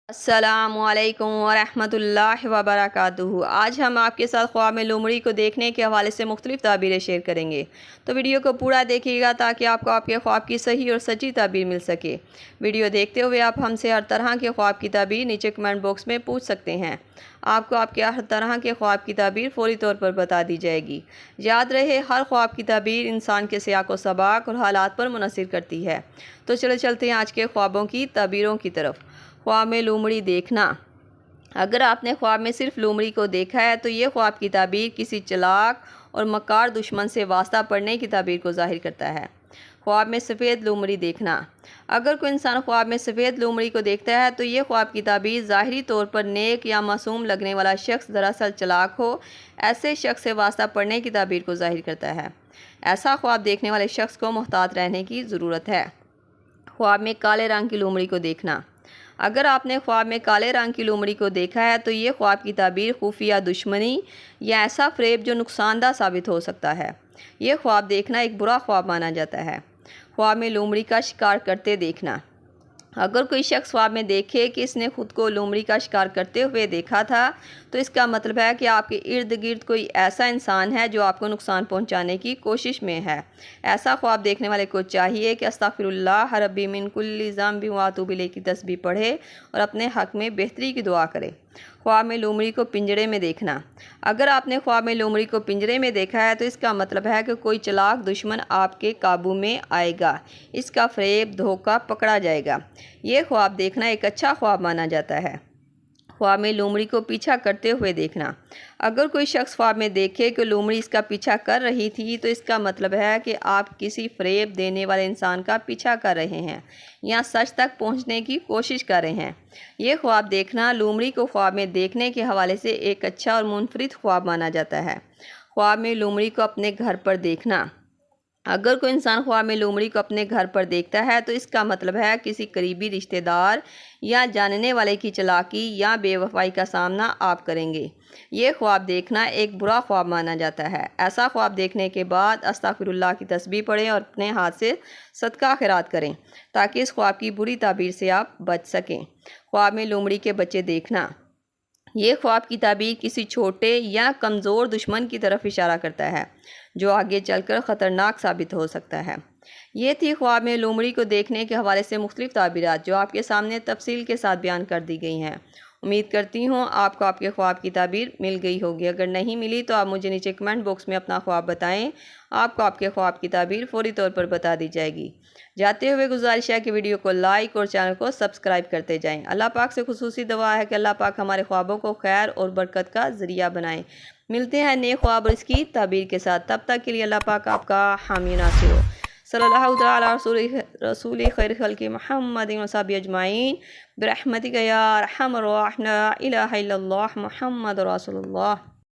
السلام علیکم ورحمۃ اللہ وبرکاتہ۔ آج ہم آپ کے ساتھ خواب میں لومڑی کو دیکھنے کے حوالے سے مختلف تعبیریں شیئر کریں گے، تو ویڈیو کو پورا دیکھیے گا تاکہ آپ کو آپ کے خواب کی صحیح اور سچی تعبیر مل سکے۔ ویڈیو دیکھتے ہوئے آپ ہم سے ہر طرح کے خواب کی تعبیر نیچے کمنٹ باکس میں پوچھ سکتے ہیں۔ آپ کو آپ کے ہر طرح کے خواب کی تعبیر فوری طور پر بتا دی جائے گی۔ یاد رہے، ہر خواب کی تعبیر انسان کے سیاق و سباق اور حالات پر منحصر کرتی ہے۔ تو چلتے ہیں آج کے خوابوں کی تعبیروں کی طرف۔ خواب میں لومڑی دیکھنا۔ اگر آپ نے خواب میں صرف لومڑی کو دیکھا ہے تو یہ خواب کی تعبیر کسی چلاک اور مکار دشمن سے واسطہ پڑنے کی تعبیر کو ظاہر کرتا ہے۔ خواب میں سفید لومڑی دیکھنا۔ اگر کوئی انسان خواب میں سفید لومڑی کو دیکھتا ہے تو یہ خواب کی تعبیر ظاہری طور پر نیک یا معصوم لگنے والا شخص دراصل چلاک ہو، ایسے شخص سے واسطہ پڑنے کی تعبیر کو ظاہر کرتا ہے۔ ایسا خواب دیکھنے والے شخص کو محتاط رہنے کی ضرورت ہے۔ خواب میں کالے رنگ کی لومڑی کو دیکھنا۔ اگر آپ نے خواب میں کالے رنگ کی لومڑی کو دیکھا ہے تو یہ خواب کی تعبیر خفیہ دشمنی یا ایسا فریب جو نقصان دہ ثابت ہو سکتا ہے۔ یہ خواب دیکھنا ایک برا خواب مانا جاتا ہے۔ خواب میں لومڑی کا شکار کرتے دیکھنا۔ اگر کوئی شخص خواب میں دیکھے کہ اس نے خود کو لومڑی کا شکار کرتے ہوئے دیکھا تھا تو اس کا مطلب ہے کہ آپ کے ارد گرد کوئی ایسا انسان ہے جو آپ کو نقصان پہنچانے کی کوشش میں ہے۔ ایسا خواب دیکھنے والے کو چاہیے کہ استغفر اللہ ربی من کل ذنب واتوب الیہ کی تسبیح پڑھے اور اپنے حق میں بہتری کی دعا کرے۔ خواب میں لومڑی کو پنجرے میں دیکھنا۔ اگر آپ نے خواب میں لومڑی کو پنجرے میں دیکھا ہے تو اس کا مطلب ہے کہ کوئی چلاک دشمن آپ کے قابو میں آئے گا، اس کا فریب دھوکہ پکڑا جائے گا۔ یہ خواب دیکھنا ایک اچھا خواب مانا جاتا ہے۔ خواب میں لومڑی کو پیچھا کرتے ہوئے دیکھنا۔ اگر کوئی شخص خواب میں دیکھے کہ لومڑی اس کا پیچھا کر رہی تھی تو اس کا مطلب ہے کہ آپ کسی فریب دینے والے انسان کا پیچھا کر رہے ہیں یا سچ تک پہنچنے کی کوشش کر رہے ہیں۔ یہ خواب دیکھنا لومڑی کو خواب میں دیکھنے کے حوالے سے ایک اچھا اور منفرد خواب مانا جاتا ہے۔ خواب میں لومڑی کو اپنے گھر پر دیکھنا۔ اگر کوئی انسان خواب میں لومڑی کو اپنے گھر پر دیکھتا ہے تو اس کا مطلب ہے کسی قریبی رشتہ دار یا جاننے والے کی چلاکی یا بے وفائی کا سامنا آپ کریں گے۔ یہ خواب دیکھنا ایک برا خواب مانا جاتا ہے۔ ایسا خواب دیکھنے کے بعد استغفر اللہ کی تسبیح پڑھیں اور اپنے ہاتھ سے صدقہ خیرات کریں تاکہ اس خواب کی بری تعبیر سے آپ بچ سکیں۔ خواب میں لومڑی کے بچے دیکھنا۔ یہ خواب کی تعبیر کسی چھوٹے یا کمزور دشمن کی طرف اشارہ کرتا ہے جو آگے چل کر خطرناک ثابت ہو سکتا ہے۔ یہ تھی خواب میں لومڑی کو دیکھنے کے حوالے سے مختلف تعبیرات جو آپ کے سامنے تفصیل کے ساتھ بیان کر دی گئی ہیں۔ امید کرتی ہوں آپ کو آپ کے خواب کی تعبیر مل گئی ہوگی۔ اگر نہیں ملی تو آپ مجھے نیچے کمنٹ باکس میں اپنا خواب بتائیں، آپ کو آپ کے خواب کی تعبیر فوری طور پر بتا دی جائے گی۔ جاتے ہوئے گزارش ہے کہ ویڈیو کو لائک اور چینل کو سبسکرائب کرتے جائیں۔ اللہ پاک سے خصوصی دعا ہے کہ اللہ پاک ہمارے خوابوں کو خیر اور برکت کا ذریعہ بنائیں۔ ملتے ہیں نئے خواب اور اس کی تعبیر کے ساتھ، تب تک کے لیے اللہ پاک آپ کا حامی ناصر ہو۔ صلی اللہ تعالی رسول خیر خلق محمد و صحبہ اجمعین برحمتک یا ارحم الراحمین، لا الہ الا اللہ محمد رسول اللہ۔